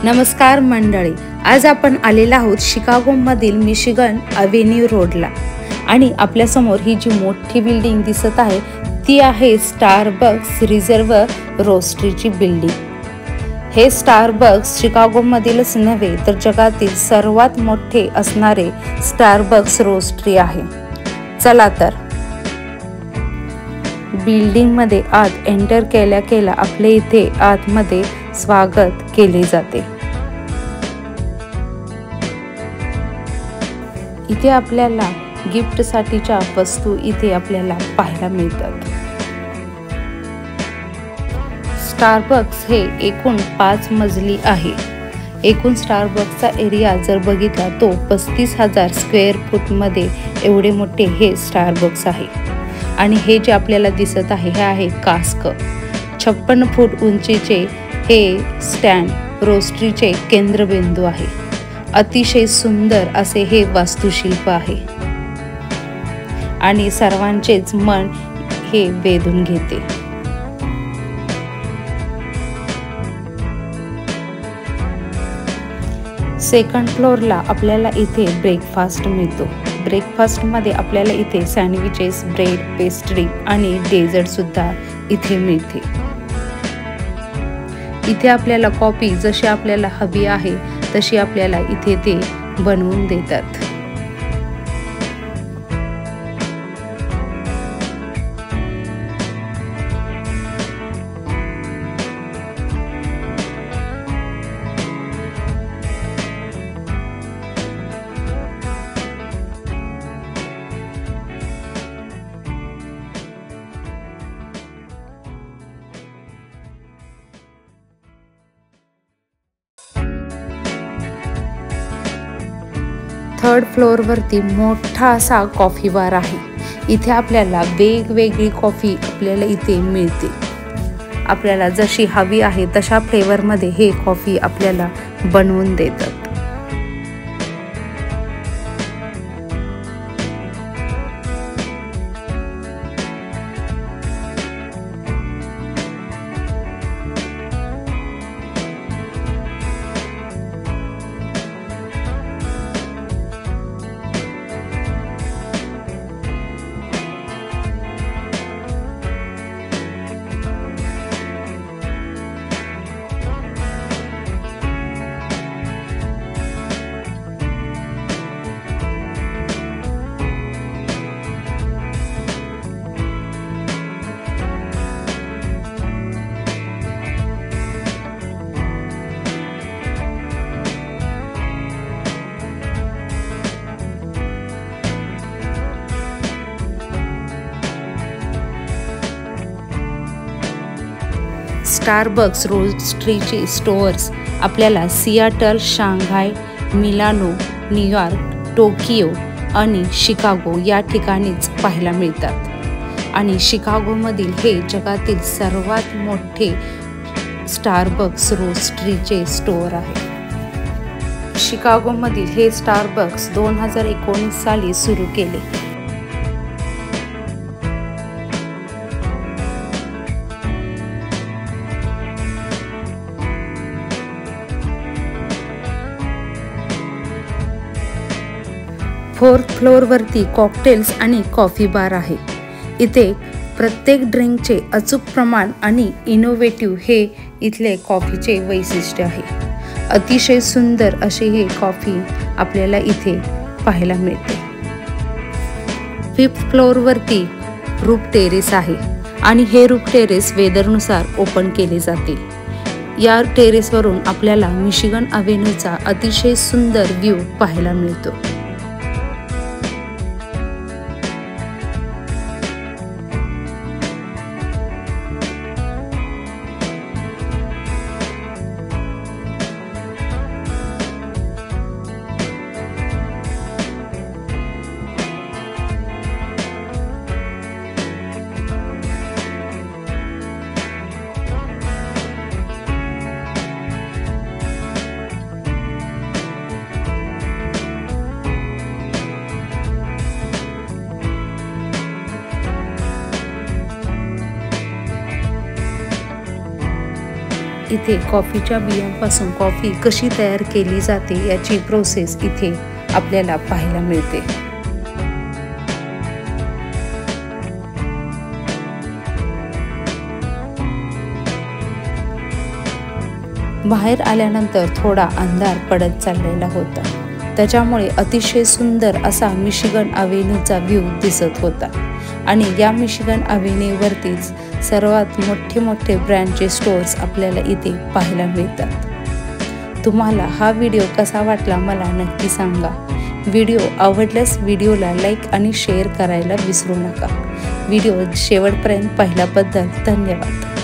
नमस्कार मंडळी, आज आपण आलेलो आहोत शिकागोमधील मिशिगन अव्हेन्यू रोडला आणि आपल्या समोर ही जी मोठी बिल्डिंग दिसत आहे ती आहे स्टारबक्स रिझर्व रोस्टरीची बिल्डिंग। हे स्टारबक्स शिकागोमधीलच नव्हे तर जगातील सर्वात मोठे असणारे स्टारबक्स रोस्टरी आहे। चला तर बिल्डिंग मध्ये आत एंटर केल्या आपले इथे आतमध्ये स्वागत केले जाते। इथे आपल्याला गिफ्ट साठीच्या वस्तू इथे आपल्याला पाहायला मिळतात। स्टारबक्स हे एकूण 5 मजली आहे। एकूण स्टारबक्सचा एरिया जर बघितला तो 35,000 स्क्वेअर फूट मध्ये एवढे मोठे हे स्टारबक्स आहे। आणि हे जे आपल्याला दिसत आहे हे आहे कास्क। 56 फूट उंचीचे हे स्टँड रोस्टरीचे केंद्रबिंदू आहे। अतिशय सुंदर असे हे वास्तुशिल्प आहे आणि सर्वांचेच मन हे वेधून घेते। सेकंड फ्लोअरला आपल्याला इथे ब्रेकफास्ट मिळतो। ब्रेकफास्ट मध्ये आपल्याला इथे सँडविचेस, ब्रेड, पेस्ट्री आणि डेझर्ट सुद्धा इथे मिळते। इथे आपल्याला कॉफी जशी आपल्याला हवी आहे तशी आपल्याला इथे ते बनवून देतात। थर्ड फ्लोअर वरती मोठा असा कॉफी बार आहे। इथे आपल्याला वेगवेगळी कॉफी आपल्याला इथे मिळते। आपल्याला जशी हवी आहे तशा फ्लेवर मध्ये हे कॉफी आपल्याला बनवून देतात। स्टारबक्स रोस्टरीचे स्टोअर्स आपल्याला Seattle, Shanghai, Milano, New York, Tokyo आणि शिकागो या ठिकाणीच पाहायला मिळतात। आणि शिकागोमधील हे जगातील सर्वात मोठे स्टारबक्स रोस्टरीचे स्टोअर आहे। शिकागोमधील हे स्टारबक्स 2019 साली सुरू केले। फोर्थ फ्लोअर वरती कॉकटेल्स आणि कॉफी बार आहे। इथे प्रत्येक ड्रिंकचे अचूक प्रमाण आणि इनोव्हेटिव्ह हे इथले कॉफीचे वैशिष्ट्य आहे। अतिशय सुंदर असे हे कॉफी आपल्याला इथे पाहायला मिळते। फिफ्थ फ्लोअर वरती रूफ टेरेस आहे आणि हे रूफ टेरेस वेदरनुसार ओपन केले जाते। या टेरेसवरून आपल्याला मिशिगन अव्हेन्यूचा अतिशय सुंदर व्ह्यू पाहायला मिळतो। इथे कॉफीच्या बियांपासून कॉफी कशी तयार केली जाते याची प्रोसेस इथे आपल्याला पाहायला मिळते। बाहेर आल्यानंतर थोडा अंधार पडत चाललेला होता, त्याच्यामुळे अतिशय सुंदर असा मिशिगन अव्हेन्यूचा व्ह्यू दिसत होता आणि या मिशिगन अव्हेन्यूवरतीच सर्वात मोठे ब्रँडचे स्टोर्स आपल्याला इथे पाहायला मिळतात। तुम्हाला हा व्हिडिओ कसा वाटला मला नक्की सांगा। व्हिडिओ आवडल्यास व्हिडिओला लाईक आणि शेअर करायला विसरू नका। व्हिडिओ शेवटपर्यंत पाहिल्याबद्दल धन्यवाद।